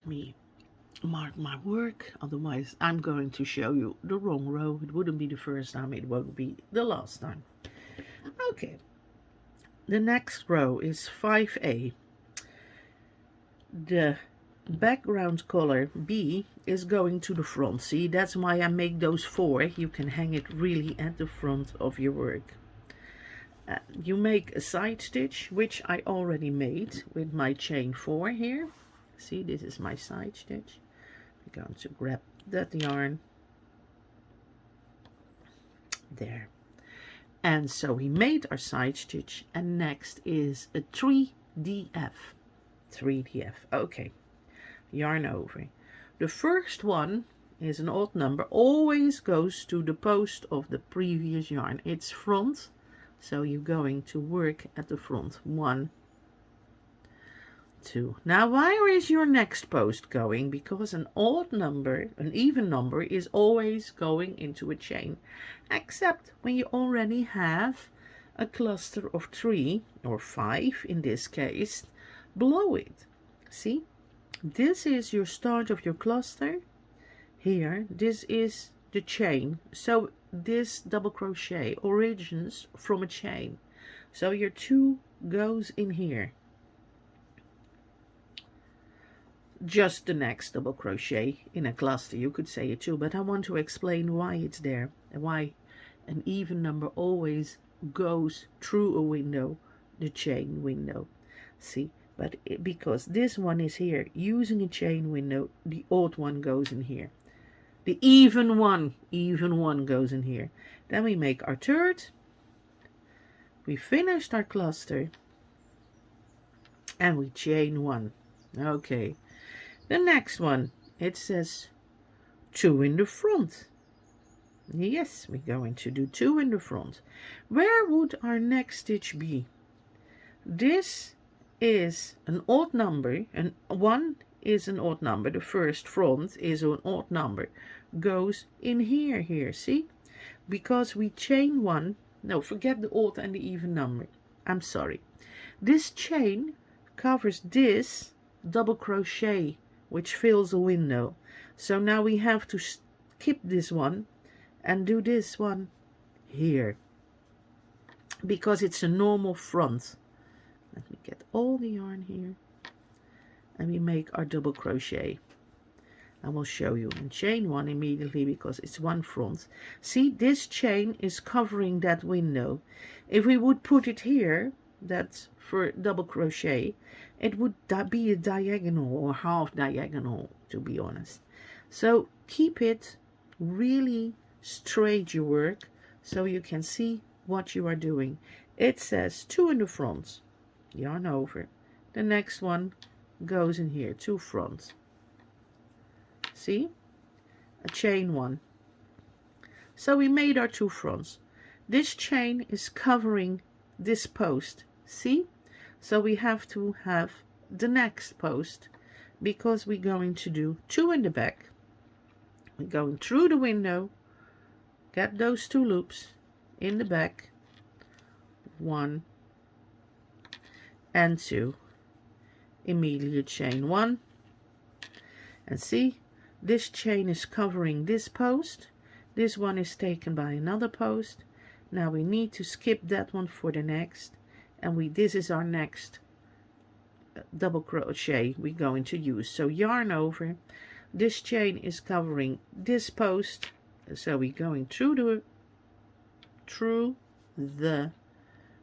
me mark my work, otherwise I'm going to show you the wrong row. It wouldn't be the first time, it won't be the last time. Okay, the next row is 5A. The background color B is going to the front. See, that's why I make those 4. You can hang it really at the front of your work. You make a side stitch, which I already made with my chain 4 here. See, this is my side stitch. I'm going to grab that yarn there. And so we made our side stitch, and next is a 3DF. 3DF. Okay, yarn over. The first one is an odd number, always goes to the post of the previous yarn. It's front, so you're going to work at the front. 1, 2. Now where is your next post going? Because an odd number, an even number, is always going into a chain, except when you already have a cluster of 3 or 5 in this case below it. See, this is your start of your cluster. Here, this is the chain. So this double crochet originates from a chain. So your 2 goes in here. Just the next double crochet in a cluster, you could say it too, but I want to explain why it's there and why an even number always goes through a window, the chain window. See, but because this one is here using a chain window, the odd one goes in here. The even one goes in here. Then we make our third. We finished our cluster and we chain 1. Okay. The next one, it says 2 in the front. Yes, we're going to do 2 in the front. Where would our next stitch be? This is an odd number, and 1 is an odd number. The first front is an odd number. Goes in here, see? Because we chain 1. No, forget the odd and the even number. I'm sorry. This chain covers this double crochet which fills a window. So now we have to skip this one and do this one here, because it's a normal front. Let me get all the yarn here, and we make our double crochet. I will show you and chain 1 immediately because it's 1 front. See, this chain is covering that window. If we would put it here, that's for double crochet, it would be a diagonal or half diagonal, to be honest. So keep it really straight, your work, so you can see what you are doing. It says 2 in the front, yarn over. The next one goes in here, 2 front. See, a chain 1. So we made our 2 fronts. This chain is covering this post, see? So we have to have the next post, because we're going to do 2 in the back. We're going through the window, get those 2 loops in the back, 1 and 2, immediately chain 1, and see, this chain is covering this post. This one is taken by another post. Now we need to skip that one for the next, and this is our next double crochet we're going to use. So yarn over. This chain is covering this post, so we're going through the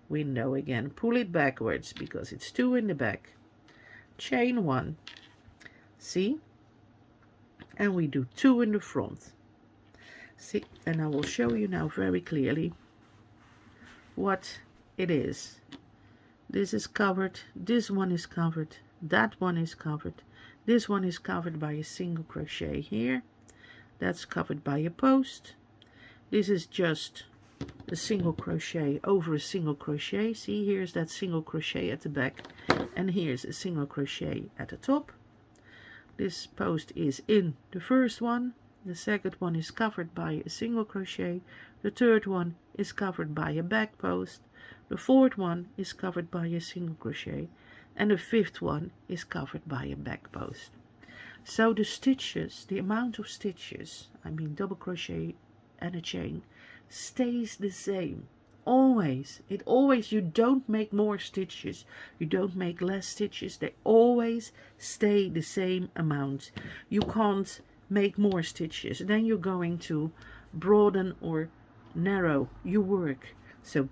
window again. Pull it backwards because it's 2 in the back. Chain 1. See? And we do 2 in the front. See, and I will show you now very clearly what it is. This is covered, this one is covered, that one is covered, this one is covered by a single crochet here, that's covered by a post. This is just a single crochet over a single crochet. See, here's that single crochet at the back, and here's a single crochet at the top. This post is in the first one, the second one is covered by a single crochet, the third one is covered by a back post, the fourth one is covered by a single crochet, and the fifth one is covered by a back post. So the stitches, the amount of stitches, I mean double crochet and a chain, stays the same. Always. It always, you don't make more stitches. You don't make less stitches. They always stay the same amount. You can't make more stitches. Then you're going to broaden or narrow your work. So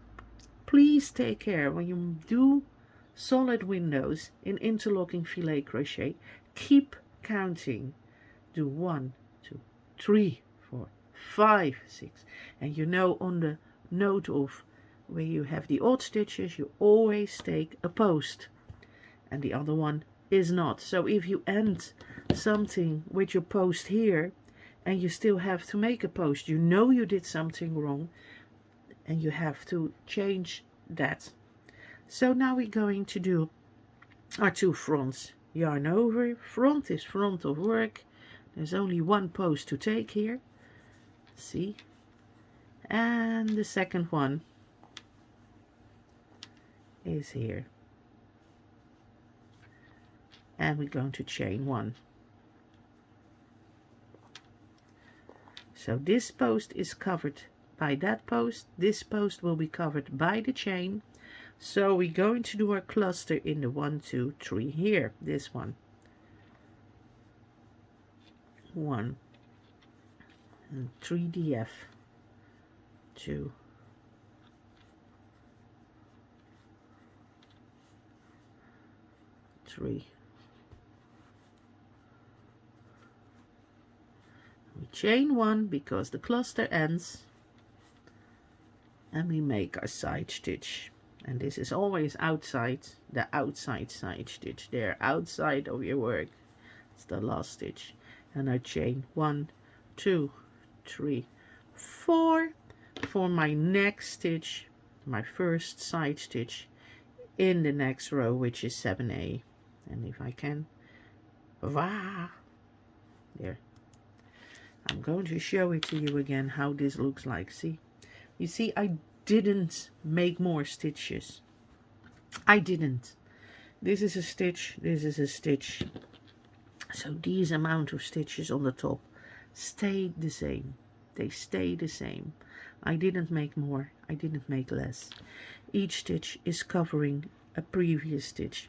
please take care when you do solid windows in interlocking filet crochet. Keep counting. Do 1, 2, 3, 4, 5, 6. And you know, on the note of where you have the odd stitches, you always take a post, and the other one is not. So if you end something with your post here and you still have to make a post, you know you did something wrong and you have to change that. So now we're going to do our 2 fronts. Yarn over, front is front of work. There's only 1 post to take here, see, and the second one is here, and we're going to chain 1. So this post is covered by that post. This post will be covered by the chain. So we're going to do our cluster in the 1, 2, 3 here. This one, 1 and 3 DF, 2, 3. We chain 1 because the cluster ends, and we make our side stitch. And this is always outside, the outside side stitch there, outside of your work. It's the last stitch. And I chain 1, 2, 3, 4 for my next stitch, my first side stitch in the next row, which is 7A. And if I can, there. I'm going to show it to you again how this looks like. See, you see, I didn't make more stitches. I didn't. This is a stitch, this is a stitch. So these amount of stitches on the top stayed the same. They stay the same. I didn't make more, I didn't make less. Each stitch is covering a previous stitch.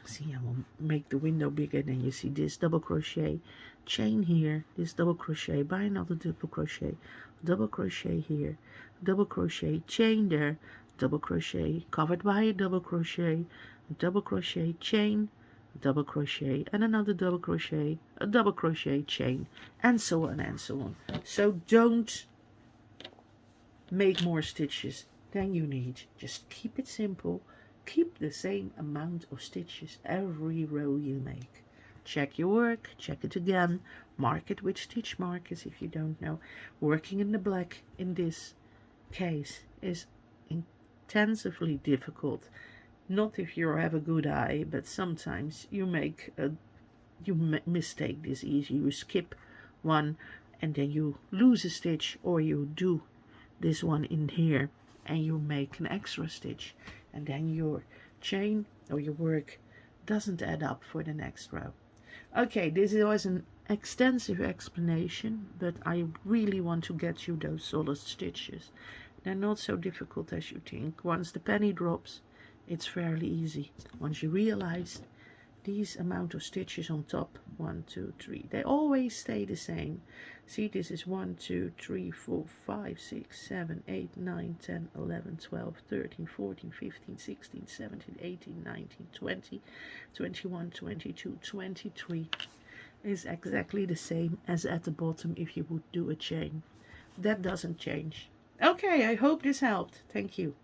See, I will make the window bigger. Then you see this double crochet, chain here, this double crochet by another double crochet here, double crochet, chain there, double crochet, covered by a double crochet, chain, double crochet, and another double crochet, a double crochet, chain, and so on and so on. So don't make more stitches than you need. Just keep it simple. Keep the same amount of stitches every row you make. Check your work, check it again, mark it with stitch markers if you don't know. Working in the black in this case is intensively difficult. Not if you have a good eye, but sometimes you make mistake this easy. You skip one and then you lose a stitch, or you do this one in here and you make an extra stitch, and then your chain or your work doesn't add up for the next row. Okay, this was an extensive explanation, but I really want to get you those solid stitches. They're not so difficult as you think. Once the penny drops, it's fairly easy. Once you realize these amount of stitches on top, 1, 2, 3, they always stay the same. See, this is 1, 2, 3, 4, 5, 6, 7, 8, 9, 10, 11, 12, 13, 14, 15, 16, 17, 18, 19, 20, 21, 22, 23 is exactly the same as at the bottom if you would do a chain. That doesn't change. Okay, I hope this helped. Thank you.